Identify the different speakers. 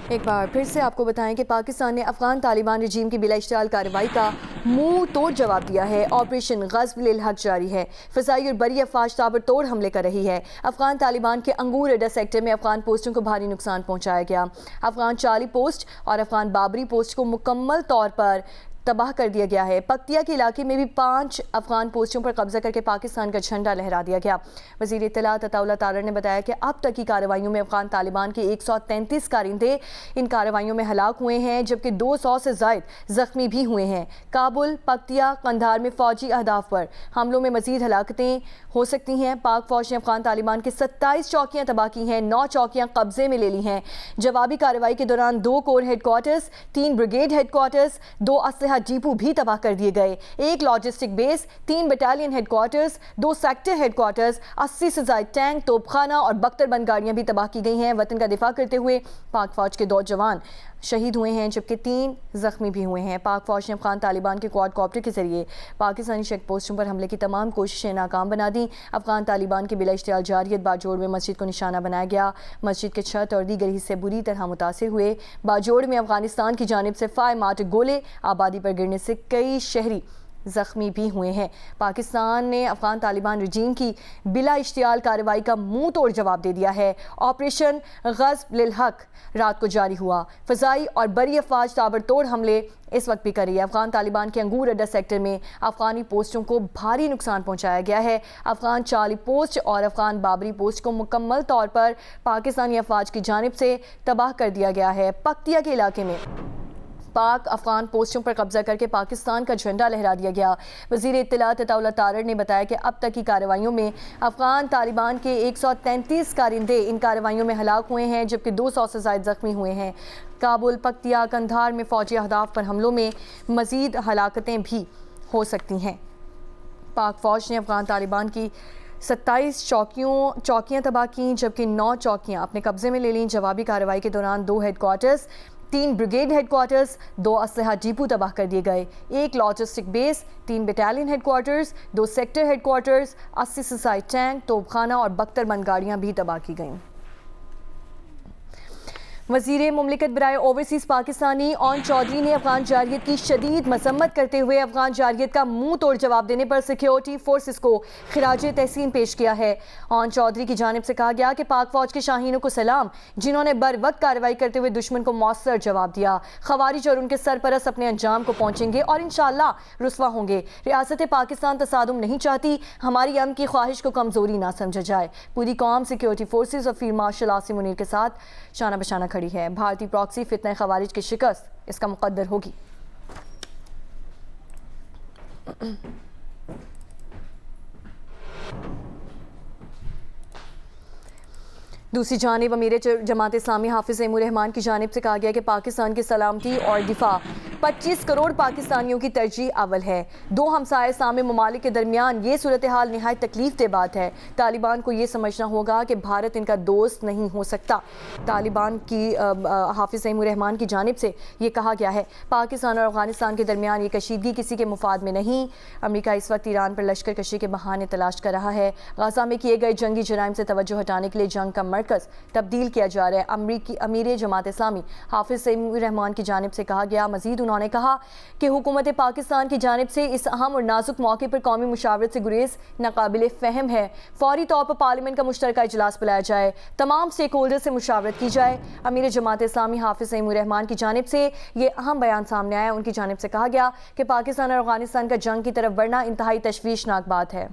Speaker 1: ایک بار پھر سے آپ کو بتائیں کہ پاکستان نے افغان طالبان رجیم کی بلا اشتعال کارروائی کا منہ توڑ جواب دیا ہے۔ آپریشن غزب للحق جاری ہے۔ فضائی اور بری افواج تابڑتوڑ حملے کر رہی ہے۔ افغان طالبان کے انگور اڈا سیکٹر میں افغان پوسٹوں کو بھاری نقصان پہنچایا گیا۔ افغان چالی پوسٹ اور افغان بابری پوسٹ کو مکمل طور پر تباہ کر دیا گیا ہے۔ پکتیا کے علاقے میں بھی 5 افغان پوسٹوں پر قبضہ کر کے پاکستان کا جھنڈا لہرا دیا گیا۔ وزیر اطلاعات عطا اللہ تارڑ نے بتایا کہ اب تک کی کارروائیوں میں افغان طالبان کے 133 کارندے ان کارروائیوں میں ہلاک ہوئے ہیں، جبکہ 200 سے زائد زخمی بھی ہوئے ہیں۔ کابل، پکتیا، قندھار میں فوجی اہداف پر حملوں میں مزید ہلاکتیں ہو سکتی ہیں۔ پاک فوج نے افغان طالبان کی 27 چوکیاں تباہ کی ہیں، 9 چوکیاں قبضے میں لے لی ہیں۔ جوابی کارروائی کے دوران 2 corps headquarters, 3 brigade headquarters, 2 اسلحہ ڈیپو بھی تباہ کر دیے گئے، 1 logistic base, 3 battalion headquarters, 2 sector headquarters, 80 سے زائد ٹینک، توپ خانہ اور بختر بند گاڑیاں بھی تباہ کی گئی ہیں۔ وطن کا دفاع کرتے ہوئے پاک فوج کے 2 جوان شہید ہوئے ہیں، جبکہ 3 زخمی بھی ہوئے ہیں۔ پاک فوج نے افغان طالبان کے کواد کاپٹر کے ذریعے پاکستانی چیک پوسٹوں پر حملے کی تمام کوششیں ناکام بنا دیں۔ افغان طالبان کی بلا اشتعال جارحیت باجوڑ میں مسجد کو نشانہ بنایا گیا۔ مسجد کے چھت اور دیگر حصے بری طرح متاثر ہوئے۔ باجوڑ میں افغانستان کی جانب سے فائر مارٹ گولے آبادی پر گرنے سے کئی شہری زخمی بھی ہوئے ہیں۔ پاکستان نے افغان طالبان رجیم کی بلا اشتعال کارروائی کا منہ توڑ جواب دے دیا ہے۔ آپریشن غزب للحق رات کو جاری ہوا۔ فضائی اور بری افواج تابڑتوڑ حملے اس وقت بھی کر رہی ہے۔ افغان طالبان کے انگور اڈا سیکٹر میں افغانی پوسٹوں کو بھاری نقصان پہنچایا گیا ہے۔ افغان چالی پوسٹ اور افغان بابری پوسٹ کو مکمل طور پر پاکستانی افواج کی جانب سے تباہ کر دیا گیا ہے۔ پکتیا کے علاقے میں پاک افغان پوسٹوں پر قبضہ کر کے پاکستان کا جھنڈا لہرا دیا گیا۔ وزیر اطلاعات عطا اللہ تارڑ نے بتایا کہ اب تک کی کارروائیوں میں افغان طالبان کے 133 کارندے ان کارروائیوں میں ہلاک ہوئے ہیں، جبکہ 200 سے زائد زخمی ہوئے ہیں۔ کابل، پکتیا، قندھار میں فوجی اہداف پر حملوں میں مزید ہلاکتیں بھی ہو سکتی ہیں۔ پاک فوج نے افغان طالبان کی 27 چوکیاں تباہ کیں، جبکہ 9 چوکیاں اپنے قبضے میں لے لیں۔ جوابی کارروائی کے دوران 2 headquarters, 3 brigade headquarters, 2 اسلحہ ڈیپو تباہ کر دیے گئے، 1 logistic base, 3 battalion headquarters, 2 sector headquarters, 80 سے زائد ٹینک، توپ خانہ اور بختر بند گاڑیاں بھی تباہ کی گئیں۔ وزیر مملکت برائے اوورسیز پاکستانی اون چودھری نے افغان جارحیت کی شدید مذمت کرتے ہوئے افغان جارحیت کا منہ توڑ جواب دینے پر سیکیورٹی فورسز کو خراج تحسین پیش کیا ہے۔ اون چودھری کی جانب سے کہا گیا کہ پاک فوج کے شاہینوں کو سلام، جنہوں نے بر وقت کارروائی کرتے ہوئے دشمن کو مؤثر جواب دیا۔ خوارج اور ان کے سرپرست اپنے انجام کو پہنچیں گے اور انشاءاللہ رسوا ہوں گے۔ ریاست پاکستان تصادم نہیں چاہتی، ہماری امن کی خواہش کو کمزوری نہ سمجھا جائے۔ پوری قوم سیکیورٹی فورسز اور فیلڈ مارشل عاصم منیر کے ساتھ شانہ بشانہ کھڑی ہے۔ بھارتی پراکسی فتنہ خوارج کی شکست اس کا مقدر ہوگی۔ دوسری جانب امیر جماعت اسلامی حافظ ایم الرحمان کی جانب سے کہا گیا کہ پاکستان کی سلامتی اور دفاع 25 کروڑ پاکستانیوں کی ترجیح اول ہے۔ 2 ہمسائے سامع ممالک کے درمیان یہ صورتحال نہایت تکلیف دہ بات ہے۔ طالبان کو یہ سمجھنا ہوگا کہ بھارت ان کا دوست نہیں ہو سکتا۔ طالبان کی حافظ ایم الرحمان کی جانب سے یہ کہا گیا ہے، پاکستان اور افغانستان کے درمیان یہ کشیدگی کسی کے مفاد میں نہیں۔ امریکہ اس وقت ایران پر لشکر کشی کے بہانے تلاش کر رہا ہے۔ غزہ میں کیے گئے جنگی جرائم سے توجہ ہٹانے کے لیے جنگ کا مرکز تبدیل کیا جا رہا ہے۔ امیر جماعت اسلامی حافظ ایم الرحمان کی جانب سے کہا گیا۔ مزید انہوں نے کہا کہ حکومت پاکستان کی جانب سے اس اہم اور نازک موقع پر قومی مشاورت سے گریز ناقابل فہم ہے۔ فوری طور پر پارلیمنٹ کا مشترکہ اجلاس بلایا جائے، تمام سٹیک ہولڈر سے مشاورت کی جائے۔ امیر جماعت اسلامی حافظ ایم الرحمان کی جانب سے یہ اہم بیان سامنے آیا۔ ان کی جانب سے کہا گیا کہ پاکستان اور افغانستان کا جنگ کی طرف بڑھنا انتہائی تشویشناک بات ہے۔